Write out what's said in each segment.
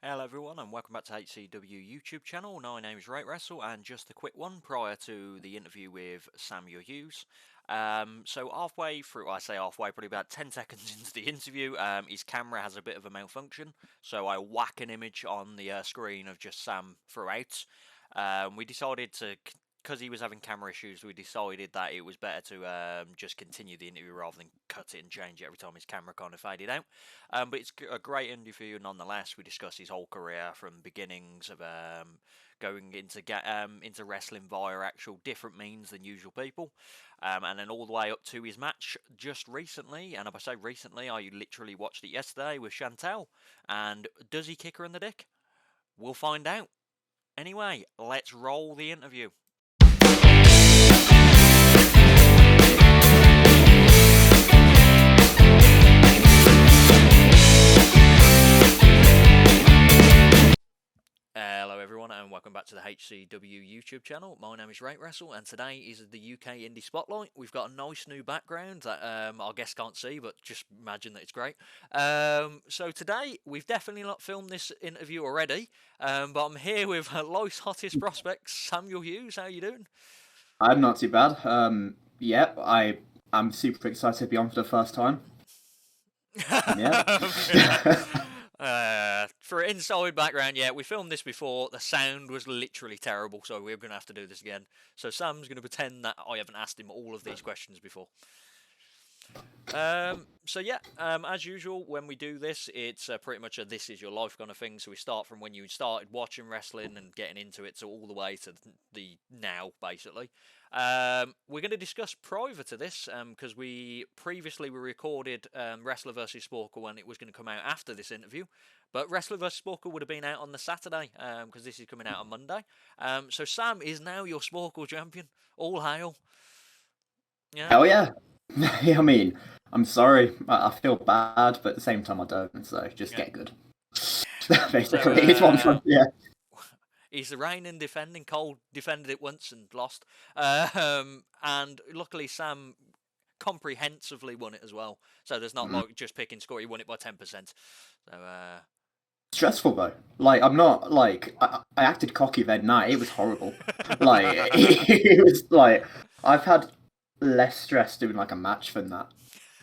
Hello everyone and welcome back to HCW YouTube channel. My name is Rate Wrestle and just a quick one prior to the interview with Samuel Hughes. So halfway through, I say halfway, probably about 10 seconds into the interview, his camera has a bit of a malfunction. So I whack an image on the screen of just Sam throughout. We decided to, because he was having camera issues, we decided that it was better to just continue the interview rather than cut it and change it every time his camera kind of faded out. But it's a great interview nonetheless. We discuss his whole career from beginnings of going into wrestling via actual different means than usual people, and then all the way up to his match just recently. And if I say recently, I literally watched it yesterday with Chantel. And does he kick her in the dick? We'll find out. Anyway, let's roll the interview. Hello everyone and welcome back to the HCW YouTube channel. My name is Rate Wrestle and today is the UK Indy Spotlight. We've got a nice new background that our guests can't see, but just imagine that it's great. So today we've definitely not filmed this interview already, but I'm here with life's hottest prospects, Samuel Hughes. How you doing? I'm not too bad. Yeah, I'm super excited to be on for the first time. Yeah. For inside background, yeah, we filmed this before. The sound was literally terrible, so we're going to have to do this again. So Sam's going to pretend that I haven't asked him all of these questions before. As usual, when we do this, it's pretty much a "this is your life" kind of thing. So we start from when you started watching wrestling and getting into it, so all the way to the now, basically. We're going to discuss private to this because we previously recorded Wrestler vs Sporker when it was going to come out after this interview, but Wrestler vs Sporker would have been out on the Saturday because this is coming out on Monday. So Sam is now your Sporkle champion. All hail! Yeah. Hell yeah. I mean, I'm sorry. I feel bad, but at the same time I don't. So just Yeah. get good. So Basically, it's one from yeah. he's the reigning defending. Cole defended it once and lost. And luckily Sam comprehensively won it as well. So there's not like just picking score. He won it by 10%. So Stressful though. Like I'm not like I acted cocky that night. It was horrible. Like it was like I've had less stress doing like a match than that.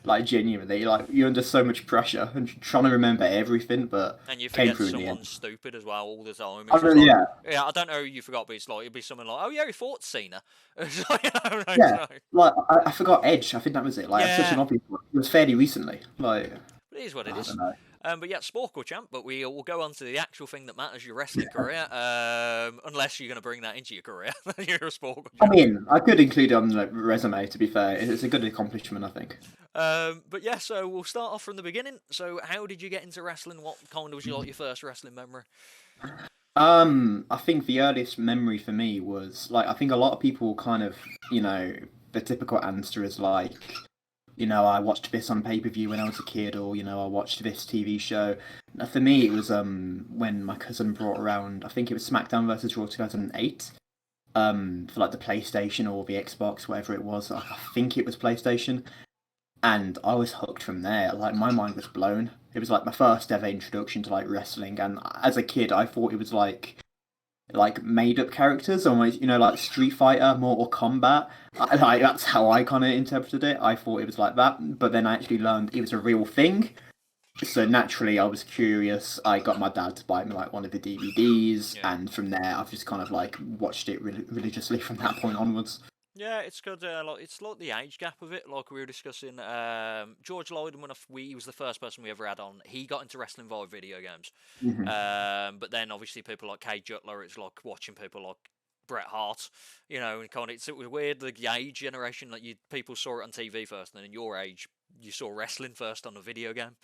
Like genuinely, like you're under so much pressure and trying to remember everything, but and you came forget through in the end. someone stupid as well all the time. I It's just mean, like, yeah, yeah, I don't know who you forgot, but it's like it'd be someone like, oh yeah, he fought Cena. It's like, yeah. so, Like I forgot Edge. I think that was it. Like such an yeah, obvious one. It was fairly recently. Like but it is what it I is. don't know. But yeah, Sporkle champ. But we will go on to the actual thing that matters: your wrestling career. Unless you're going to bring that into your career, you're a Sporkle I champ. mean, I could include it on the resume. To be fair, it's a good accomplishment, I think. But yeah, so we'll start off from the beginning. So, how did you get into wrestling? What kind of was your first wrestling memory? I think the earliest memory for me was like I think a lot of people kind of the typical answer is like I watched this on pay per view when I was a kid, or I watched this TV show. Now, for me, it was when my cousin brought around. I think it was SmackDown versus Raw 2008. For like the PlayStation or the Xbox, whatever it was. I think it was PlayStation, and I was hooked from there. Like my mind was blown. It was like my first ever introduction to like wrestling, and as a kid, I thought it was like made up characters, almost like Street Fighter, Mortal Kombat. Like that's how I kind of interpreted it. I thought it was like that, but then I actually learned it was a real thing. So naturally, I was curious. I got my dad to buy me like one of the DVDs, Yeah. and from there, I've just kind of like watched it religiously from that point onwards. Yeah, it's good. Like it's like the age gap of it. Like we were discussing, George Lloyd, when he was the first person we ever had on, he got into wrestling via video games. Hmm. But then obviously people like Kay Jutler, it's like watching people like Bret Hart, and kind of it was weird the age generation that people saw it on TV first, and then in your age you saw wrestling first on a video game.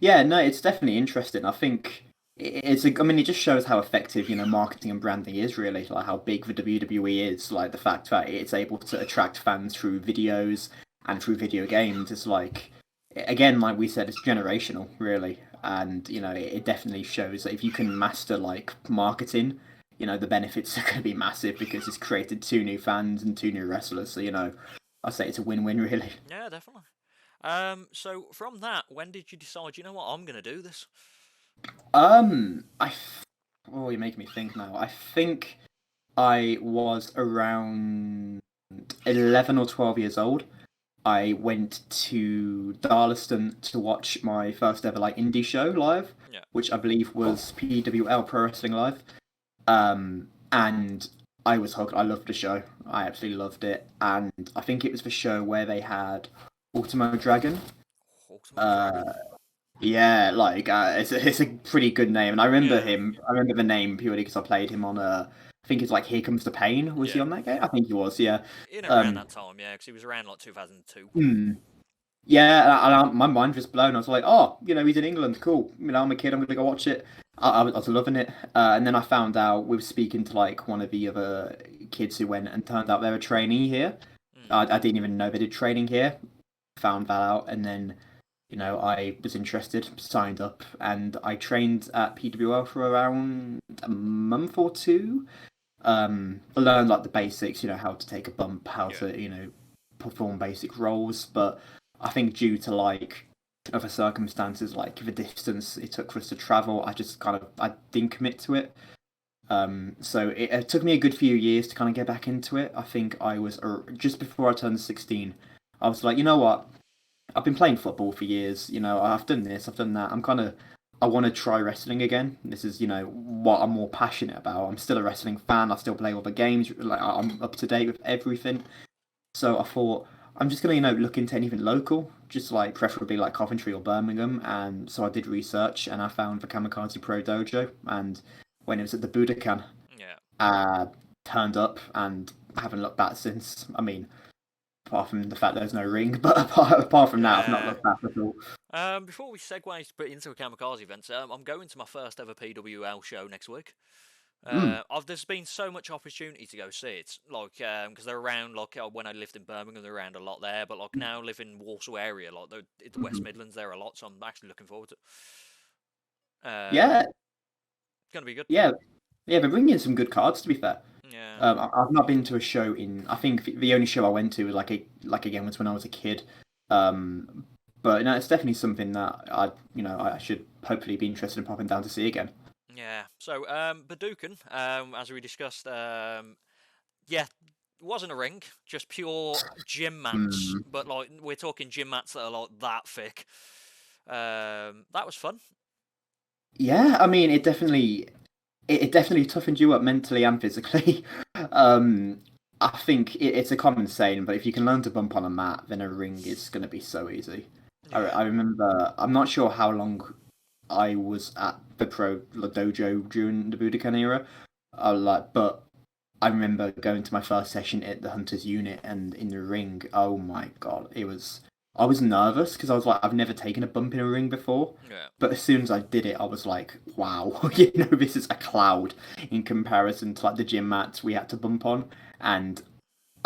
Yeah, no, it's definitely interesting. I think I mean, it just shows how effective, marketing and branding is really, like how big the WWE is, like the fact that it's able to attract fans through videos and through video games. It's like, again, like we said, it's generational, really. And, it definitely shows that if you can master like marketing, the benefits are going to be massive because it's created two new fans and two new wrestlers. So, I say it's a win-win, really. Yeah, definitely. So from that, when did you decide? You know what? I'm going to do this. I. Oh, you're making me think now. I think I was around 11 or 12 years old. I went to Darlaston to watch my first ever like indie show live, Yeah. which I believe was PWL Pro Wrestling Live. And I was hooked. I loved the show. I absolutely loved it. And I think it was the show where they had Ultimo Dragon. Ultimo Dragon. Uh, yeah, like it's a pretty good name, and I remember Yeah. him. I remember the name purely because I played him on I think it's like Here Comes the Pain. Was he Yeah. on that game? I think he was. Yeah. In and around Um. that time, yeah, because he was around like 2002. hmm. Yeah, my mind was blown. I was like, oh, he's in England. Cool. I'm a kid. I'm gonna go watch it. I was loving it. And then I found out we were speaking to like one of the other kids who went, and turned out they were training here. Mm. I didn't even know they did training here. Found that out, and then I was interested, signed up, and I trained at PWL for around a month or two. I learned like the basics, how to take a bump, how Yeah. to, perform basic roles. But I think due to like other circumstances, like the distance it took for us to travel, I didn't commit to it. So it took me a good few years to kind of get back into it. I think I was just before I turned 16. I was like, you know what? I've been playing football for years. I've done this, I've done that. I want to try wrestling again. This is, what I'm more passionate about. I'm still a wrestling fan. I still play all the games. Like I'm up to date with everything. So I thought I'm just gonna, look into anything local, just like preferably like Coventry or Birmingham. And so I did research, and I found the Kamikaze Pro Dojo. And when it was at the Budokan, Yeah. uh, turned up, and I haven't looked back since. I mean, apart from the fact there's no ring, but apart from that, I've not Yeah. looked back at all. Before we segue into a kamikaze event, I'm going to my first ever PWL show next week. Mm, There's been so much opportunity to go see it, like because they're around. Like when I lived in Birmingham, they're around a lot there. But like now, live in Walsall area, like the West mhm. Midlands, there a lot. So I'm actually looking forward to it. Yeah, It's gonna be good. yeah, yeah. They're bringing in some good cards. To be fair, Yeah, I've not been to a show in. I think the only show I went to was like again was when I was a kid. Um, but no, it's definitely something that I should hopefully be interested in popping down to see again. yeah. So Badookan, as we discussed, yeah, it wasn't a ring, just pure gym mats. Mm. But like we're talking gym mats that are like that thick. That was fun. Yeah, I mean, it definitely toughened you up mentally and physically. I think it's a common saying, but if you can learn to bump on a mat, then a ring is going to be so easy. Yeah, I remember, I'm not sure how long I was at the pro dojo during the Budokan era, but I remember going to my first session at the Hunters unit, and in the ring. Oh my god, it was. I was nervous because I was like, I've never taken a bump in a ring before. yeah. But as soon as I did it, I was like, wow, this is a cloud in comparison to like the gym mats we had to bump on. And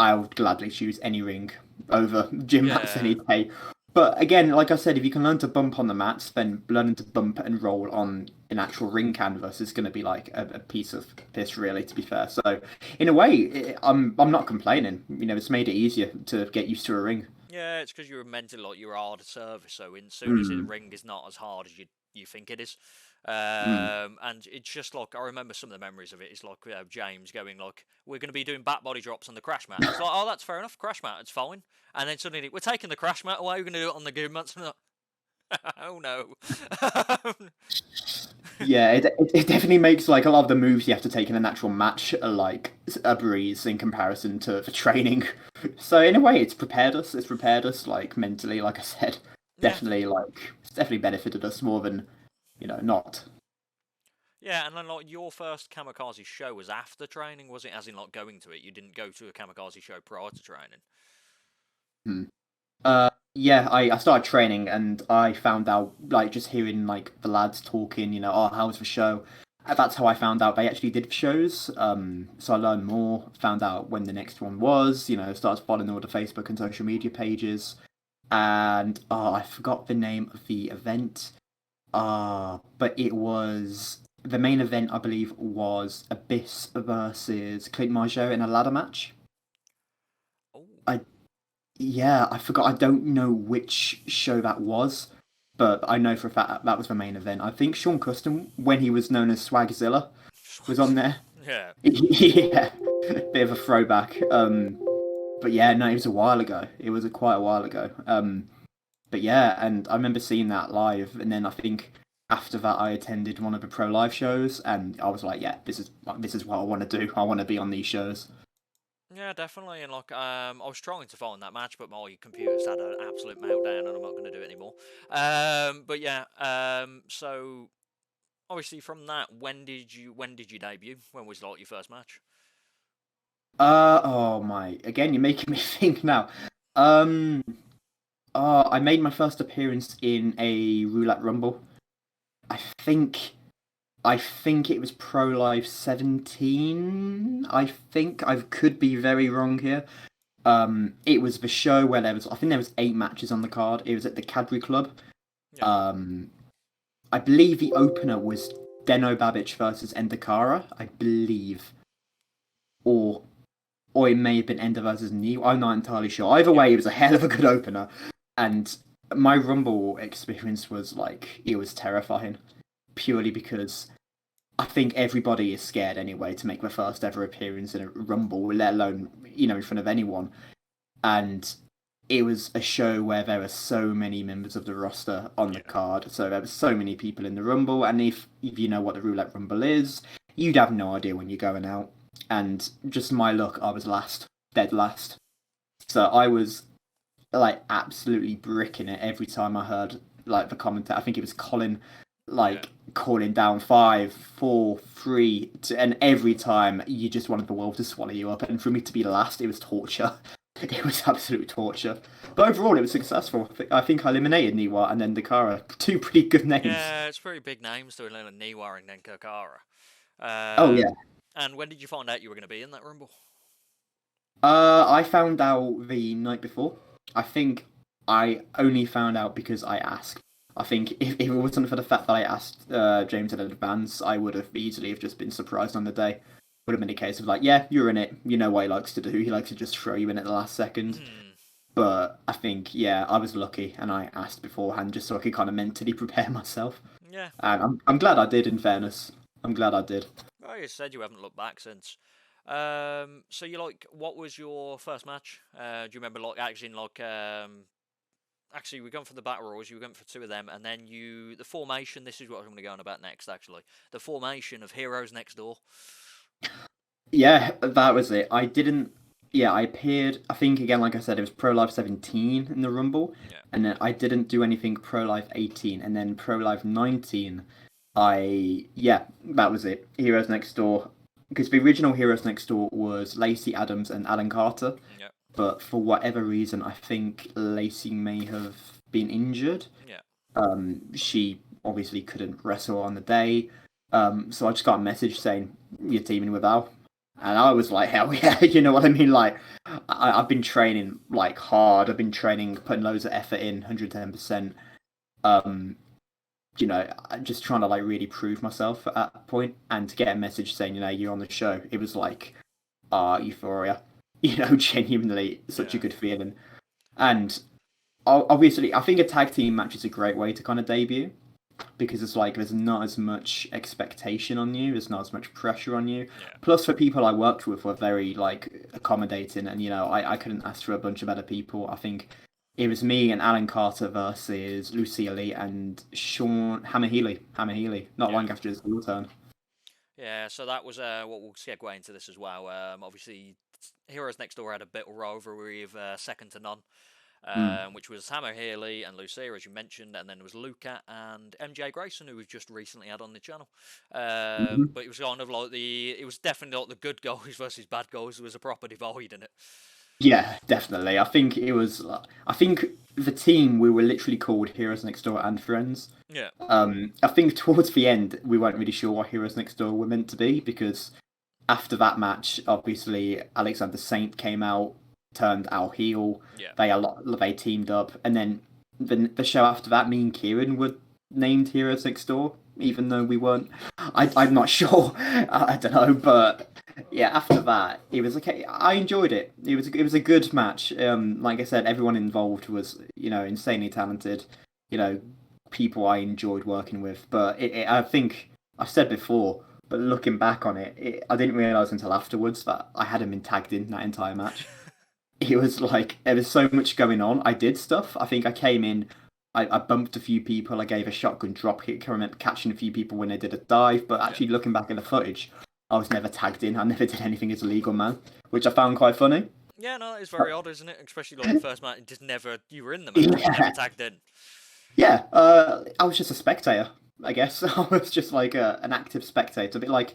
I would gladly choose any ring over gym mats Yeah, any day. But again, like I said, if you can learn to bump on the mats, then learning to bump and roll on an actual ring canvas is going to be like a piece of piss, really. To be fair, so in a way, I'm not complaining. It's made it easier to get used to a ring. yeah. It's because you're mentally like you're hard at service, so as soon as the Mm, ring is not as hard as you think it is. mm. And it's just like I remember some of the memories of it. It's like James going like, "We're going to be doing back body drops on the crash mat." It's like, "Oh, that's fair enough. Crash mat, it's fine." And then suddenly we're taking the crash mat away. We're going to do it on the good mats. Oh no. Yeah, it definitely makes like a lot of the moves you have to take in a natural match are like a breeze in comparison to the training. So in a way, it's prepared us. It's prepared us like mentally, like I said. Yeah, It's definitely benefited us more than not. yeah. And then like your first kamikaze show was after training, was it? As in like going to it, you didn't go to a kamikaze show prior to training. Hmm. Yeah, I started training, and I found out like just hearing like the lads talking, oh, how was the show? That's how I found out they actually did shows. So I learned more, found out when the next one was, started following all the Facebook and social media pages, and I forgot the name of the event. But it was the main event, I believe, was Abyss versus Clint Margeau in a ladder match. Oh, I Yeah, I forgot. I don't know which show that was, but I know for a fact that was the main event. I think Sean Custom, when he was known as Swagzilla, was on there. Yeah. Yeah, bit of a throwback. But yeah, no, it was a while ago. It was quite a while ago. But yeah, and I remember seeing that live, and then I think after that I attended one of the pro live shows, and I was like, yeah, this is what I want to do. I want to be on these shows. Yeah, definitely. And like, I was trying to find that match, but my computer's had an absolute meltdown, and I'm not going to do it anymore. But yeah, so obviously from that, when did you debut? When was like your first match? Oh my, again, you're making me think now. Um, I made my first appearance in a Roulette Rumble. I think I think it was Pro Live 17. I could be very wrong here. It was the show where I think there was 8 matches on the card. It was at the Cadbury Club. Yeah, Um, I believe the opener was Deno Babic versus Endakara, I believe, or it may have been Ender versus New. I'm not entirely sure. Either yeah, way, it was a hell of a good opener, and my Rumble experience was like it was terrifying, purely because I think everybody is scared anyway to make their first ever appearance in a Rumble, let alone in front of anyone. And it was a show where there were so many members of the roster on the yeah, card, so there were so many people in the Rumble. And if you know what the Roulette Rumble is, you'd have no idea when you're going out. And just my luck, I was last, dead last. So I was like absolutely bricking it every time I heard like the commentator. I think it was Colin, yeah. like calling down 5, 4, 3, and every time you just wanted the world to swallow you up. And for me to be last, it was torture. It was absolute torture. But overall, it was successful. I think I eliminated Niwa and then Dakara. Two pretty good names. Yeah, it's pretty big names doing like Niwa and then Kakara. Oh yeah. And when did you find out you were going to be in that Rumble? I found out the night before. I think I only found out because I asked. I think if it wasn't for the fact that I asked James in advance, I would have easily have just been surprised on the day. Would have been a case of like, yeah, you're in it. You know what he likes to do. He likes to just throw you in at the last second. Hmm. But I think, yeah, I was lucky, and I asked beforehand just so I could kind of mentally prepare myself. Yeah. And I'm glad I did. In fairness, I'm glad I did. Well, you said you haven't looked back since. So you like, what was your first match? Do you remember like actually actually, we're going for the battle royals. You were going for two of them, and then the formation. This is what I'm going to go on about next. Actually, the formation of Heroes Next Door. Yeah, that was it. I didn't. Yeah, I appeared. I think again, like I said, it was Pro Live 17 in the Rumble, Yeah, and then I didn't do anything Pro Live 18, and then Pro Live 19. Yeah, that was it. Heroes Next Door, because the original Heroes Next Door was Lacey Adams and Alan Carter, yeah, but for whatever reason, I think Lacey may have been injured. yeah, She obviously couldn't wrestle on the day. So I just got a message saying you're teaming with Al, and I was like, hell yeah, you know what I mean? Like, I've been training like hard. I've been training, putting loads of effort in, 110%. Um, just trying to like really prove myself at that point, and to get a message saying, you're on the show, it was like, euphoria. Genuinely such a yeah, good feeling. And obviously, I think a tag team match is a great way to kind of debut because it's like there's not as much expectation on you, there's not as much pressure on you. yeah, Plus, the people I worked with were very like accommodating, and I couldn't ask for a bunch of other people. I think it was me and Alan Carter versus Lucia Lee and Sean Hammer Healy. Hammer Healy, not yeah. long after his heel turn. Yeah, so that was what we'll segue into this as well. Obviously, Heroes Next Door had a bit of rivalry of second to none, Mm. which was Hammer Healy and Lucia, as you mentioned, and then there was Luca and MJ Grayson, who we've just recently had on the channel. Mhm. But it was kind of like it was definitely like the good guys versus bad guys. There was a proper divide in it. Yeah, definitely. I think it was. I think the team we were literally called Heroes Next Door and Friends. Yeah, I think towards the end we weren't really sure what Heroes Next Door were meant to be because after that match, obviously Alexander Saint came out, turned our heel. yeah, They teamed up, and then the show after that, me and Kieran were named Heroes Next Door, even though we weren't. I'm not sure. I don't know, but yeah, after that, it was okay. I enjoyed it. It was a good match. Like I said, everyone involved was insanely talented. You know, people I enjoyed working with. But I think I've said before, but looking back on I didn't realize until afterwards that I hadn't been tagged in that entire match. It was like there was so much going on. I did stuff. I think I came in. I bumped a few people. I gave a shotgun drop kick. I remember catching a few people when they did a dive. But Yeah. actually, looking back at the footage, I was never tagged in. I never did anything as a legal man, which I found quite funny. Yeah, no, it's very odd, isn't it? Especially like the first match, just never you were in the match, but you never Yeah, tagged in. yeah. I was just a spectator, I guess. I was just like an active spectator, a bit like,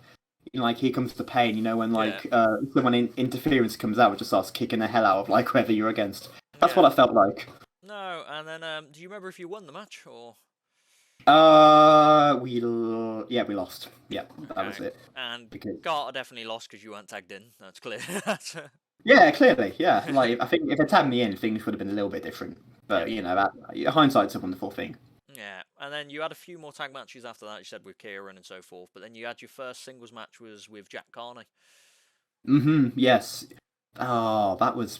like Here Comes the Pain. When Yeah, like someone interference comes out, and just starts kicking the hell out of like whoever you're against. That's what yeah. I felt like. No, and then do you remember if you won the match or? Yeah, we lost. Yeah, that Okay, was it. and Because Carter definitely lost because you weren't tagged in. That's clear. yeah, clearly, yeah. Like I think if they tagged me in, things would have been a little bit different. Yeah, But hindsight's a wonderful thing. yeah, and then you had a few more tag matches after that. You said with Kieran and so forth, but then you had your first singles match was with Jack Carney. Yes. Oh, that was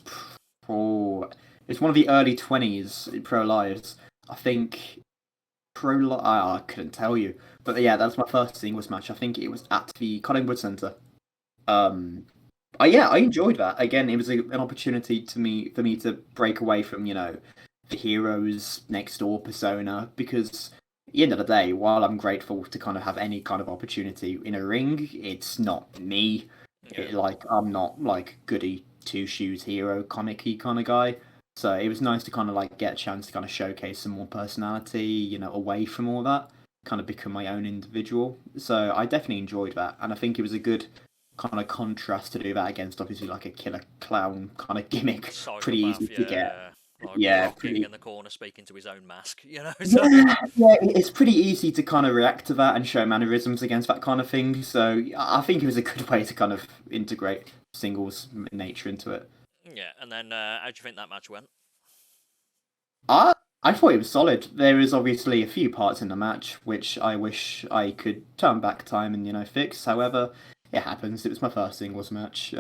pro. It's one of the early 20s pro lives. I think I couldn't tell you, but yeah, that was my first singles match. I think it was at the Collingwood Centre. Um, yeah, I enjoyed that. Again, it was an opportunity for me to break away from the heroes next door persona because at the end of the day, while I'm grateful to kind of have any kind of opportunity in a ring, it's not me. Yeah, I'm not like goody two shoes hero comic-y kind of guy. So it was nice to kind of like get a chance to kind of showcase some more personality, away from all that, kind of become my own individual. So I definitely enjoyed that, and I think it was a good kind of contrast to do that against obviously like a killer clown kind of gimmick. Pretty easy psychopath. to Yeah, get. yeah, like Yeah, rocking pretty. in the corner, speaking to his own mask. So Yeah, it's pretty easy to kind of react to that and show mannerisms against that kind of thing. So I think it was a good way to kind of integrate singles nature into it. yeah, and then how do you think that match went? I I thought it was solid. There is obviously a few parts in the match which I wish I could turn back time and fix. However, it happens. It was my first singles match.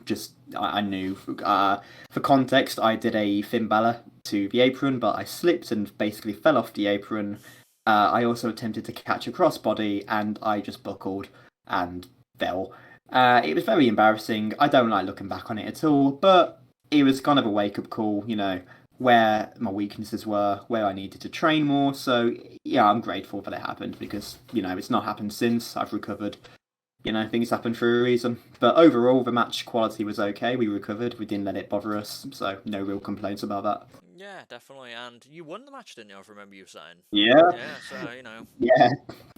Just I knew. For context, I did a Finn Balor to the apron, but I slipped and basically fell off the apron. I also attempted to catch a crossbody, and I just buckled and fell. It was very embarrassing. I don't like looking back on it at all, but it was kind of a wake up call, where my weaknesses were, where I needed to train more. So yeah, I'm grateful that it happened because it's not happened since. I've recovered. Things happen for a reason. But overall, the match quality was okay. We recovered. We didn't let it bother us. So no real complaints about that. Yeah, definitely. And you won the match, didn't you? I remember you saying. Yeah, Yeah, so yeah.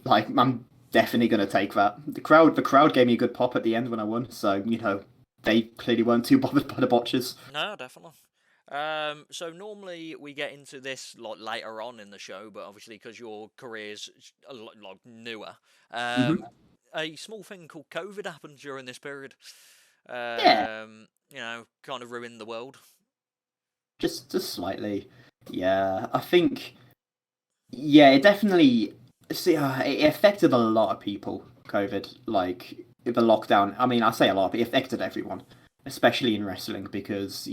Like I'm definitely gonna take that. The crowd gave me a good pop at the end when I won. So they clearly weren't too bothered by the botches. no, definitely. So normally we get into this like later on in the show, but obviously because your career's a lot like newer, um, Hmm. a small thing called COVID happened during this period. Yeah, Kind of ruined the world. just slightly. Yeah, I think. Yeah, it definitely. See, it affected a lot of people. COVID, like the lockdown. I mean, I say a lot, but it affected everyone, especially in wrestling, because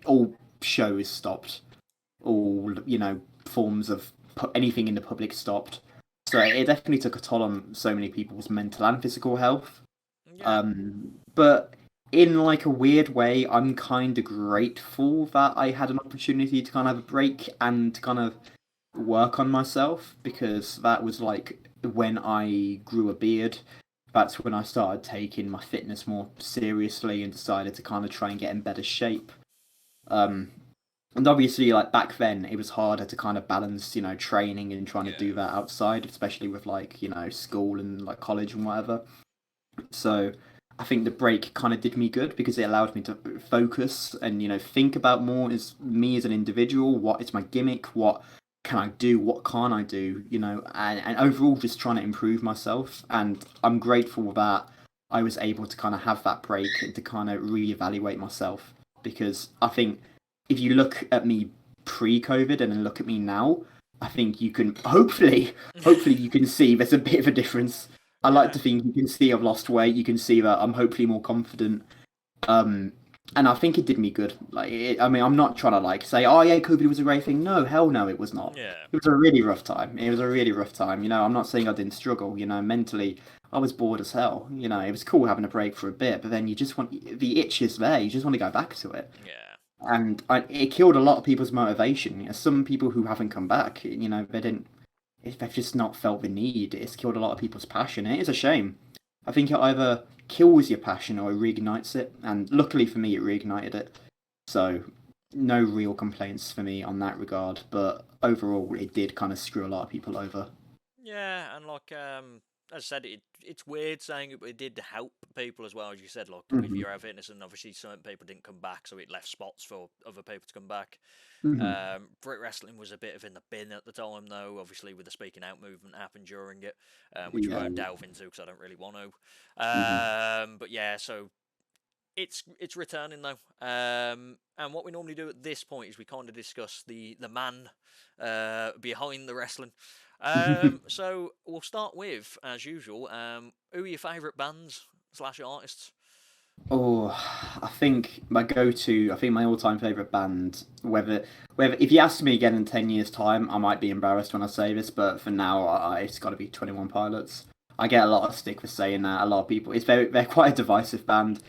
all shows stopped, all forms of anything in the public stopped. So it definitely took a toll on so many people's mental and physical health. Yeah, But in like a weird way, I'm kind of grateful that I had an opportunity to kind of have a break and to kind of work on myself because that was like when I grew a beard. That's when I started taking my fitness more seriously and decided to kind of try and get in better shape. Um, and obviously, like back then, it was harder to kind of balance, training and trying to yeah, do that outside, especially with like, school and like college and whatever. So I think the break kind of did me good because it allowed me to focus and think about more as me as an individual. What is my gimmick? What can I do? What can't I do? And overall just trying to improve myself. And I'm grateful that I was able to kind of have that break and to kind of reevaluate myself because I think if you look at me pre-COVID and then look at me now, I think you can hopefully you can see there's a bit of a difference. I like yeah, to think you can see I've lost weight. You can see that I'm hopefully more confident. Um, And I think it did me good. I mean, I'm not trying to say, oh yeah, COVID was a great thing. No, hell no, it was not. Yeah. It was a really rough time. It was a really rough time. I'm not saying I didn't struggle. Mentally, I was bored as hell. It was cool having a break for a bit, but then you just the itch is there. You just want to go back to it. Yeah. And it killed a lot of people's motivation. Some people who haven't come back, they didn't. They've just not felt the need. It's killed a lot of people's passion. It is a shame. I think it either kills your passion or it reignites it. And luckily for me, it reignited it. So no real complaints for me on that regard. But overall, it did kind of screw a lot of people over. Yeah, and as I said, it's weird saying it, but it did help people as well, as you said, with Hmm. your fitness, and obviously certain people didn't come back, so it left spots for other people to come back. Hmm. Brit wrestling was a bit of in the bin at the time, though. Obviously, with the speaking out movement happened during it, which we Yeah. won't delve into because I don't really want to. Hmm. But yeah, so it's returning though, and what we normally do at this point is we kind of discuss the man behind the wrestling. So we'll start with, as usual, who are your favourite bands slash artists? Oh, I think my all-time favorite band, whether if you ask me again in 10 years' time, I might be embarrassed when I say this, but for now, it's got to be 21 Pilots. I get a lot of stick for saying that. A lot of people, they're quite a divisive band.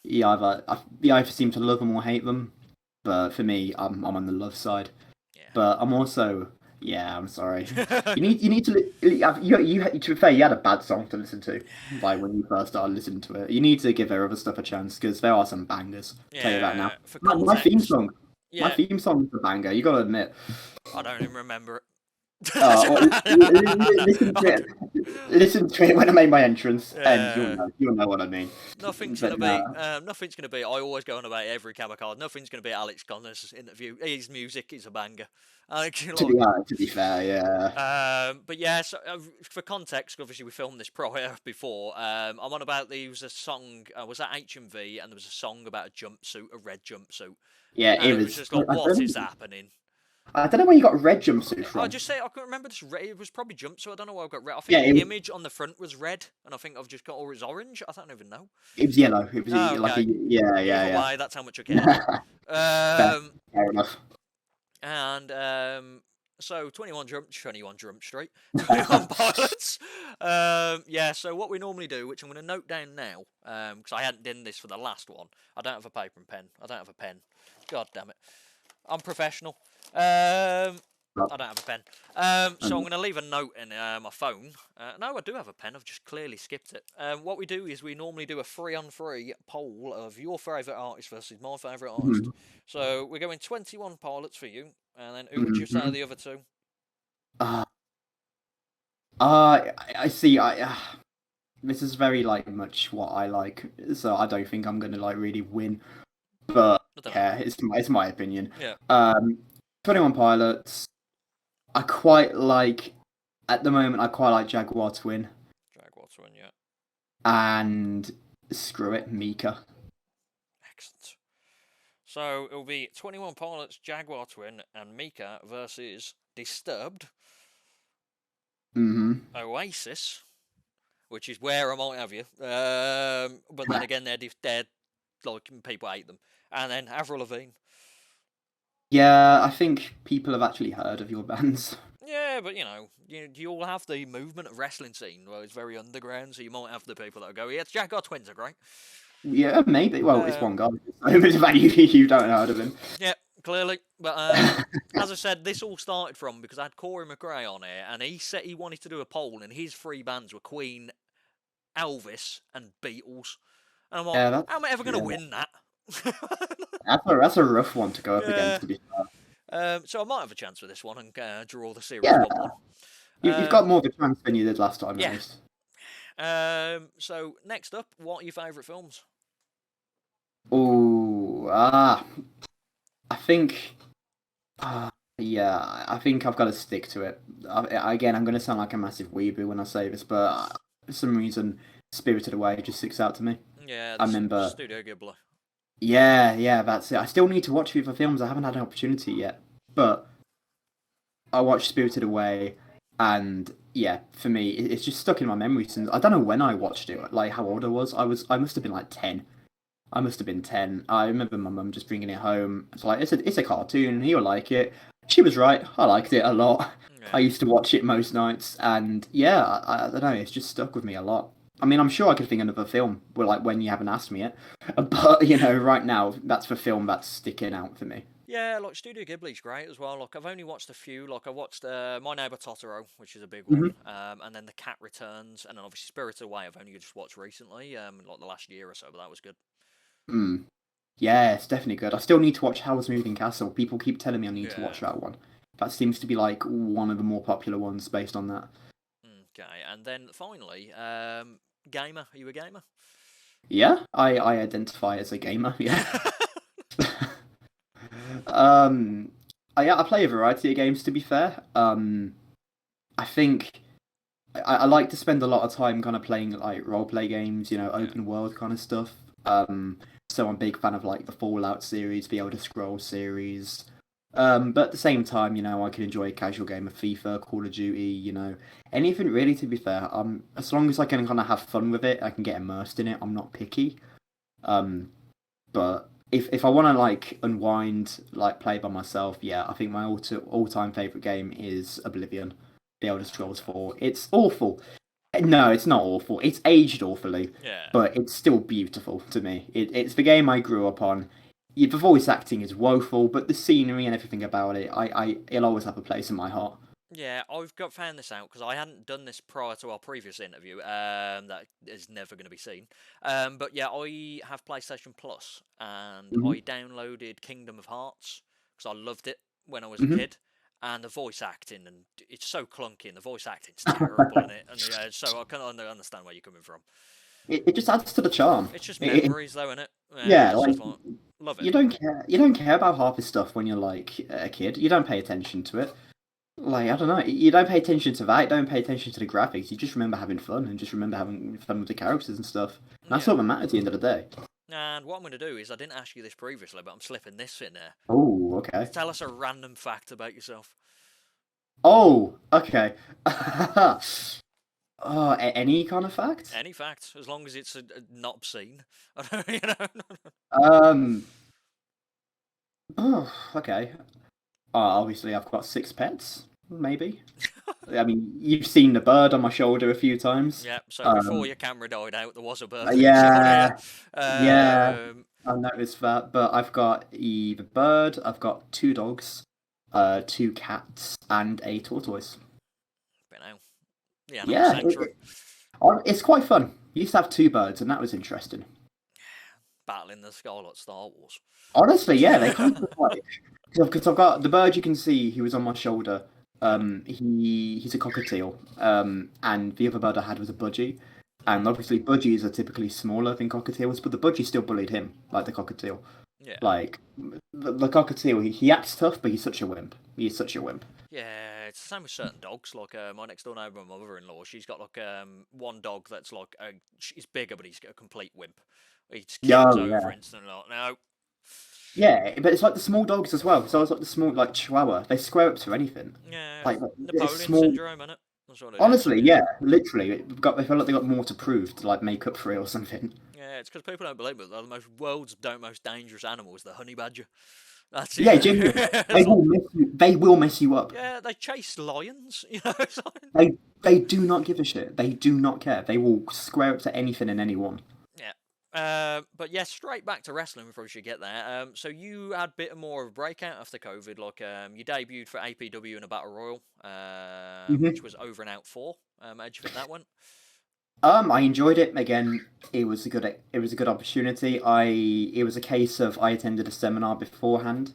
Yeah, You either seem to love them or hate them, but for me, I'm on the love side. But I'm also, yeah, I'm sorry. yeah. You need to to be fair, you had a bad song to listen to, like when you first started listening to it. You need to give their other stuff a chance because there are some bangers. I'll tell you that now. Yeah, for My theme context, song, my yeah, theme song is a banger. You got to admit. I don't even remember it. Well, listen to it. Listen to it when I made my entrance, and Yeah. you'll know what I mean. Nothing's gonna But be. Nothing's gonna be. I always go on about every camera card. Nothing's gonna be Alex Connor's interview. His music is a banger. I think to be fair, yeah. But yeah. So for context, obviously we filmed this prior before. I'm on about there was a song. Was that HMV? And there was a song about a jumpsuit, a red jumpsuit, Yeah, and it it was was. just like, what is happening? I don't know where you got red jumpsuit I from. just say I can't remember this. It was probably jumpsuit. I don't know why I got red. I think Yeah, the image on the front was red, and I think I've just got or it's orange. I don't even know. it was yellow. It was Oh, like a okay. yeah, Either yeah, way, that's how much I cared. yeah. fair, Um, fair enough. and so 21 Jump Street, 21 Pilots. Yeah, so what we normally do, which I'm going to note down now, because I hadn't done this for the last one. I don't have a paper and pen. I don't have a pen. God damn it. I'm professional. I don't have a pen. So I'm going to leave a note in my phone. No, I do have a pen. I've just clearly skipped it. What we do is we normally do a 3-on-3 poll of your favourite artist versus my favourite artist. Mhm. So we're going 21 Pilots for you, and then who would you say are Mhm. the other two? Uh, I see. This is very much what I like, so I don't think I'm gonna really win. But I don't know. yeah, it's my opinion. Yeah, 21 Pilots. I quite like at the moment. I quite like Jaguar Twin Jaguar Twin. Yeah, and screw it, Mika. excellent. So it'll be 21 Pilots, Jaguar Twin, and Mika versus Disturbed, Hmm. Oasis, which is where I might have you. But then again, they're like people hate them, and then Avril Lavigne. Yeah, I think people have actually heard of your bands. Yeah, but you all have the movement of wrestling scene where it's very underground, so you might have the people that go, "Yeah, it's Jaguar Twins are great." Yeah, maybe. Well, it's Um, one guy. It's about you don't heard of him. yeah, clearly. But as I said, this all started from because I had Corey McRae on here, and he said he wanted to do a poll, and his three bands were Queen, Elvis, and Beatles. And I'm like, Yeah, how am I ever going yeah, to win that? that's a rough one to go up Yeah. against. To be fair. So I might have a chance with this one and draw the series Yeah, 1-1. you've got more of a chance than you did last time, at Yeah. least. So next up, what are your favourite films? Oh, I think, yeah, I think I've got to stick to it. Again, I'm going to sound like a massive weeaboo when I say this, but for some reason, Spirited Away just sticks out to me. Yeah, I the remember, Studio Ghibli. yeah, that's it. I still need to watch a few other films. I haven't had an opportunity yet, but I watched Spirited Away, and yeah, for me, it's just stuck in my memory since I don't know when I watched it, like how old I was. I must have been like 10. I must have been 10. I remember my mum just bringing it home. It's like it's a cartoon. You'll like it. She was right. I liked it a lot. I Yeah. used to watch it most nights, and yeah, I don't know. It's just stuck with me a lot. I mean, I'm sure I could think of another film, well, like when you haven't asked me it, but right now that's the film that's sticking out for me. Yeah, like Studio Ghibli's great as well. Like I've only watched a few. Like I watched My Neighbor Totoro, which is a big one, Hmm. and then The Cat Returns, and then obviously Spirited Away. I've only just watched recently, like the last year or so, but that was good. Mm. Yeah, it's definitely good. I still need to watch Howl's Moving Castle. People keep telling me I need to Yeah. watch that one. That seems to be like one of the more popular ones based on that. Okay, and then finally, gamer. Are you a gamer? Yeah, I identify as a gamer. Yeah. um, I play a variety of games. To be fair, I think I like to spend a lot of time kind of playing like role play games. Yeah. Open world kind of stuff. So I'm a big fan of like the Fallout series, the Elder Scrolls series. But at the same time, I could enjoy a casual game of FIFA, Call of Duty, anything really. To be fair, as long as I can kind of have fun with it, I can get immersed in it. I'm not picky. Um, but if I want to like unwind, like play by myself, yeah, I think my all time favorite game is Oblivion, The Elder Scrolls 4. It's awful. No, it's not awful. It's aged awfully, Yeah. but it's still beautiful to me. It's the game I grew up on. Yeah, the voice acting is woeful, but the scenery and everything about it, it'll always have a place in my heart. Yeah, I've got found this out because I hadn't done this prior to our previous interview. That is never going to be seen. But yeah, I have PlayStation Plus, and Hmm. I downloaded Kingdom of Hearts because I loved it when I was a Hmm. kid. And the voice acting, and it's so clunky, and the voice acting's terrible in it. And yeah, so I can understand where you're coming from. It just adds to the charm. It's just It, memories, though, innit? Yeah, yeah, it's like just like love it. you don't care about half this stuff when you're like a kid. You don't pay attention to it. Like, I don't know. You don't pay attention to that. You don't pay attention to the graphics. You just remember having fun and just remember having fun with the characters and stuff. And that's Yeah. all that matters at the end of the day. And what I'm going to do is, I didn't ask you this previously, but I'm slipping this in there. Oh, okay. Tell us a random fact about yourself. Oh, okay. Any kind of fact? Any fact, as long as it's not obscene. you know. Um. Oh, okay. Obviously, I've got 6 pets. Maybe. I mean, you've seen the bird on my shoulder a few times. Yeah. So before Um. your camera died out, there was a bird next door to Yeah. you. Yeah. I noticed that, but I've got the bird. I've got 2 dogs, 2 cats, and a tortoise. But now, the animal Yeah, sanctuary, it's quite fun. Used to have 2 birds, and that was interesting. battling the sky like Star Wars. Honestly, yeah, they kind of like because I've got the bird you can see. He was on my shoulder. Yeah. He's a cockatiel. And the other bird I had was a budgie. And Mm, obviously, budgies are typically smaller than cockatiels, but the budgie still bullied him like the cockatiel. yeah. Like the cockatiel, he acts tough, but he's such a wimp. He's such a wimp. Yeah, it's the same with certain dogs. Like my next door neighbour, my mother-in-law, she's got like one dog that's like he's bigger, but he's a complete wimp. He just Yeah, keels oh, over yeah. instantly. Like, no, Yeah, but it's like the small dogs as well. So I was like the small, like Chihuahua. They square up to anything. yeah, It's Napoleon small. syndrome, innit? That's what it is. Honestly, Yeah. yeah, literally. They feel like they got more to prove to like make up for it or something. Yeah, it's because people don't believe it. They're the world's most dangerous animal is the honey badger. That's it. Yeah, genuinely, It's like, they will mess you up. yeah, they chase lions. It's like, They do not give a shit. They do not care. They will square up to anything and anyone. yeah. But yeah, straight back to wrestling before we should get there. So you had a bit more of a breakout after COVID. Like, you debuted for APW in a battle royal, which Hmm. was over and out for. How did you think that went? I enjoyed it. Again, it was a good opportunity. It was a case of I attended a seminar beforehand.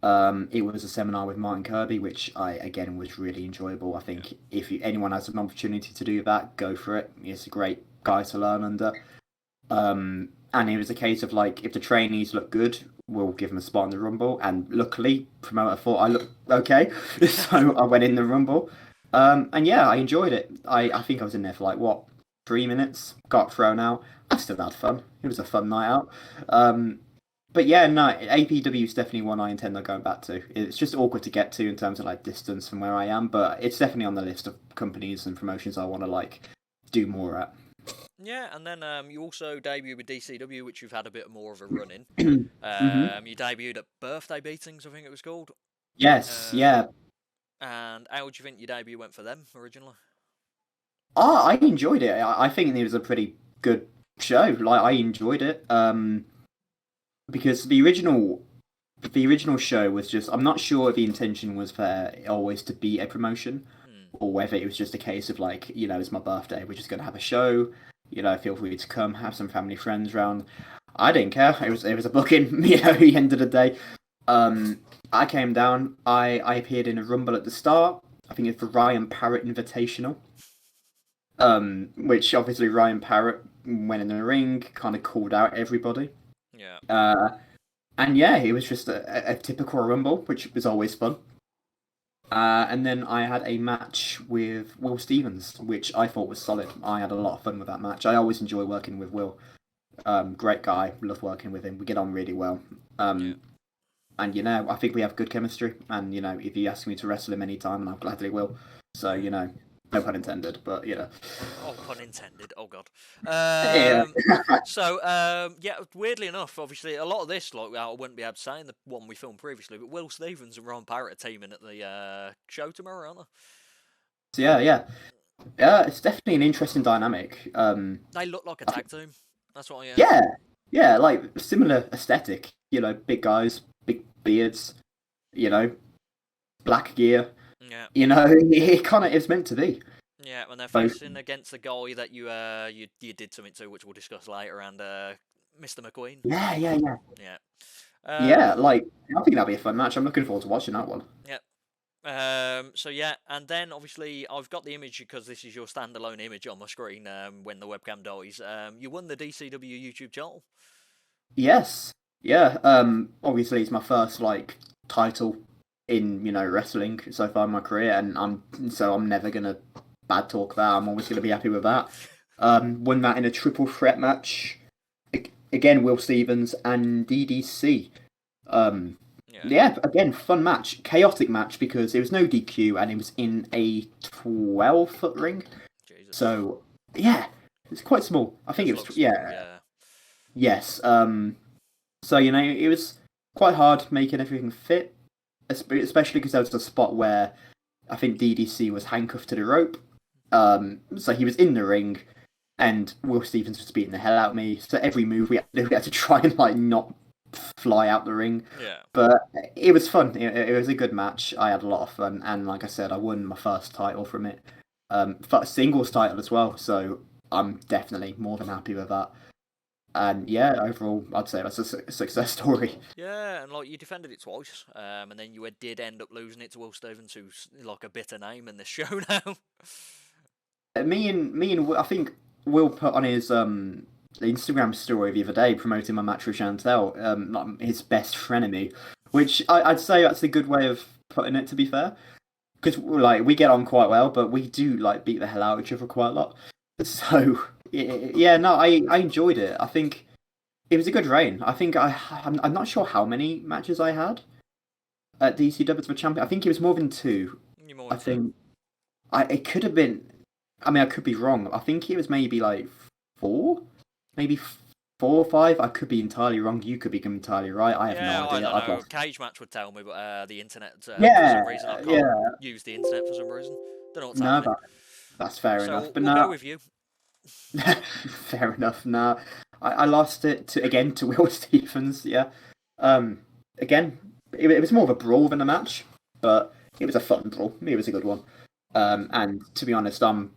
It was a seminar with Martin Kirby, which I again was really enjoyable. I Yeah, think if anyone has an opportunity to do that, go for it. He's a great guy to learn under. And it was a case of like, if the trainees look good, we'll give them a spot in the Rumble. And luckily, promoter thought I looked okay, so I went in the Rumble. And yeah, I enjoyed it. I think I was in there for like what, 3 minutes, got thrown out. I still had fun. It was a fun night out. Um, but yeah, no, APW is definitely one I intend on going back to. It's just awkward to get to in terms of like distance from where I am, but it's definitely on the list of companies and promotions I want to like do more at. Yeah, and then you also debuted with DCW, which you've had a bit more of a run in. Hmm. You debuted at Birthday Beatings, I think it was called. Yes, Um, yeah. and how would you think your debut went for them originally? I enjoyed it. I think it was a pretty good show. Like I enjoyed it. Because the original show was just I'm not sure if the intention was for always to be a promotion Hmm. or whether it was just a case of like, it's my birthday, we're just gonna have a show, feel free to come, have some family friends round. I didn't care. It was a booking, at the end of the day. Um I came down, I appeared in a rumble at the start. I think it's the Ryan Parrott Invitational. Which obviously Ryan Parrott went in the ring, kind of called out everybody. Yeah. Uh and yeah, it was just a typical Rumble, which was always fun. And then I had a match with Will Stevens, which I thought was solid. I had a lot of fun with that match. I always enjoy working with Will. Great guy, love working with him. We get on really well. Yeah. And I think we have good chemistry. And if you ask me to wrestle him anytime, and I gladly will. So no pun intended, but Oh, pun intended. Oh God. yeah. Yeah, weirdly enough, obviously a lot of this, like I wouldn't be able to say in the one we filmed previously, but Will Stevens and Ron Parrott are teaming at the show tomorrow, aren't So yeah. It's definitely an interesting dynamic. they? They look like a tag team. That's what I hear. Yeah, yeah, like similar aesthetic. Big guys, big beards. You know, black gear. Yeah. It kind of is meant to be. Yeah, when they're Both. facing against the guy that you did something to, which we'll discuss later, and Mr. McQueen. Yeah, yeah, yeah, Yeah. yeah. Um. Like I think that'll be a fun match. I'm looking forward to watching that one. Yeah. So yeah, and then obviously I've got the image because this is your standalone image on my screen. When the webcam dies, you won the DCW YouTube title. Yes, yeah. Obviously it's my first like title in wrestling so far in my career, and I'm never gonna bad talk that. I'm always gonna be happy with that. Won that in a triple threat match. Again, Will Stevens and DDC. Um, Yeah. yeah, again, fun match, chaotic match because there was no DQ and it was in a 12-foot ring. Jesus. So yeah, it's quite small. I think Does it look was small. yeah, Yeah. yes. So it was quite hard making everything fit, especially because there was a spot where I think DDC was handcuffed to the rope. So he was in the ring, and Will Stevens was beating the hell out of me. So every move we had to try and like not fly out the ring. Yeah. But it was fun. It was a good match. I had a lot of fun, and like I said, I won my first title from it. Singles title as well. So I'm definitely more than happy with that. And yeah, overall, I'd say that's a success story. Yeah, and like you defended it twice, and then you did end up losing it to Will Stevens, who's like a bitter name in this show now. Me and I think Will put on his Instagram story the other day promoting my match with Chantel, like his best frenemy, which I'd say that's a good way of putting it. To be fair, because like we get on quite well, but we do like beat the hell out of each other quite a lot. So yeah, no, I enjoyed it. I think it was a good reign. I think I'm not sure how many matches I had at DCW as a champion. I think it was more than two. You're more I into. think it could have been. I mean, I could be wrong. I think it was maybe like four, maybe 4 or 5. I could be entirely wrong. You could be entirely right. I have no Yeah, I idea. don't I've know. lost. Cage match would tell me, but the internet, for Yeah, some reason, I can't yeah. use the internet for some reason. Don't know what's No, happening. that's fair enough. So But we'll go no, with you. fair enough. No, I lost it to Will Stephens. Yeah. Um. Again, it was more of a brawl than a match, but it was a fun brawl. It was a good one. And to be honest, I'm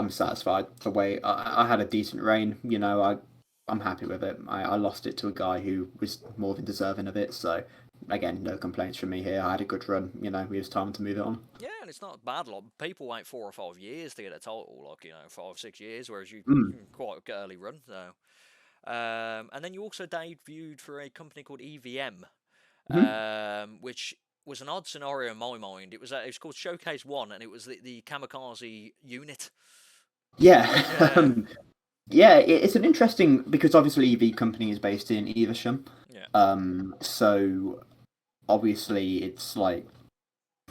satisfied the way I had a decent reign. I'm happy with it. I lost it to a guy who was more than deserving of it. So again, no complaints from me here. I had a good run. It was time to move it on. Yeah, and it's not bad. Like people wait 4 or 5 years to get a title, like 5 6 years, whereas you Mm. quite a early run. So, and then you also debuted for a company called EVM, Hmm. which was an odd scenario in my mind. It was called Showcase One, and it was the Kamikaze unit. Yeah. Yeah, Yeah, it's an interesting because obviously EV company is based in Evesham. yeah, So obviously it's like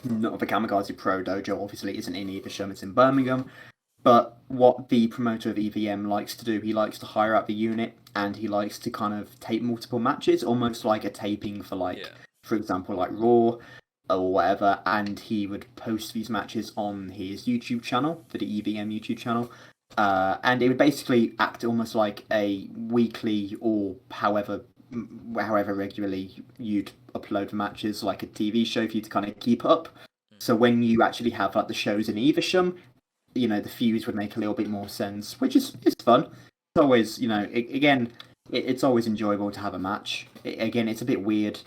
not the Kamikaze Pro Dojo. Obviously, isn't in Evesham. It's in Birmingham. But what the promoter of EVM likes to do, he likes to hire out the unit and he likes to kind of tape multiple matches, almost like a taping for like, Yeah. for example, like Raw or whatever. And he would post these matches on his YouTube channel, for the EVM YouTube channel. And it would basically act almost like a weekly or however regularly you'd upload matches, like a TV show for you to kind of keep up. Mm. So when you actually have like the shows in Evesham, the fuse would make a little bit more sense, which is fun. It's always, it's always enjoyable to have a match. Again, it's a bit weird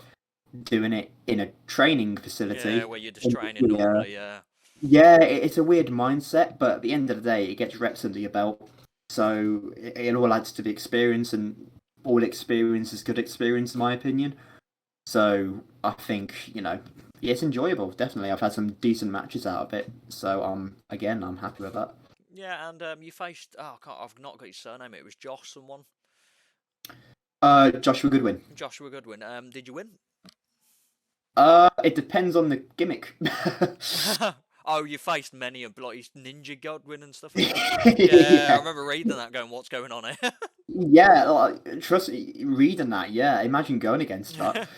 doing it in a training Yeah, facility. where you're just training Yeah, normally, yeah. yeah, it's a weird mindset, but at the end of the day, it gets reps under your belt, so it all adds to the experience, and all experience is good experience, in my opinion. So I think yeah, it's enjoyable. Definitely, I've had some decent matches out of it. So again, I'm happy with that. Yeah, and you faced. Oh, I've not got his surname. It was Josh, someone. Joshua Goodwin. Joshua Goodwin. Did you win? It depends on the gimmick. Oh, you faced many of like his Ninja Godwin and stuff like that. Yeah, I Yeah, remember reading that, going, "What's going on here?" yeah. Like, trust me, reading that. Yeah, imagine going against that.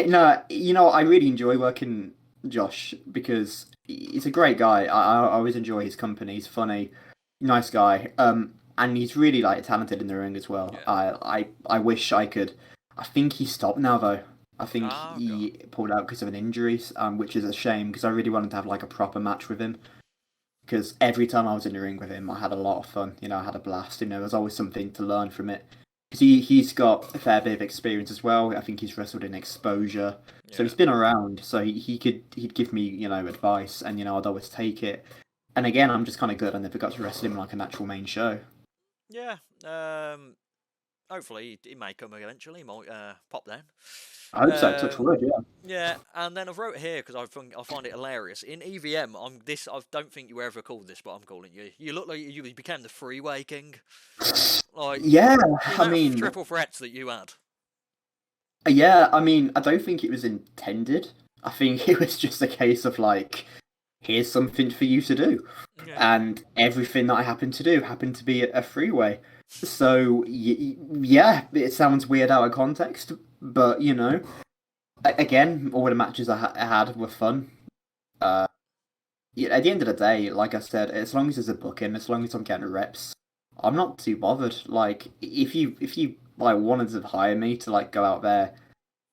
No, I really enjoy working Josh because he's a great guy. I always enjoy his company. He's funny, nice guy. And he's really like talented in the ring as well. Yeah. I wish I could. I think he stopped now though. I think Oh God. he pulled out because of an injury, which is a shame because I really wanted to have like a proper match with him. Because every time I was in the ring with him, I had a lot of fun. I had a blast. There's always something to learn from it. Because he's got a fair bit of experience as well. I think he's wrestled in Exposure, so Yeah. he's been around. So he'd give me advice, and I'd always take it. And again, I'm just kind of good. I never got to wrestle him like an actual main show. Yeah. Hopefully he may come eventually. He might pop down. I hope so. Touch Um, wood, yeah. yeah, and then I've wrote here because I find it hilarious. In EVM, I don't think you were ever called this, but I'm calling you. You look like you became the freeway king. Like Yeah, the I amount of mean, triple threats that you had. yeah, I mean, I don't think it was intended. I think it was just a case of like, here's something for you to do. Yeah. And everything that I happened to do happened to be a freeway. So yeah, it sounds weird out of context, but again, all the matches I had were fun. Uh, yeah, at the end of the day, like I said, as long as there's a booking, as long as I'm getting reps, I'm not too bothered. Like if you like wanted to hire me to like go out there,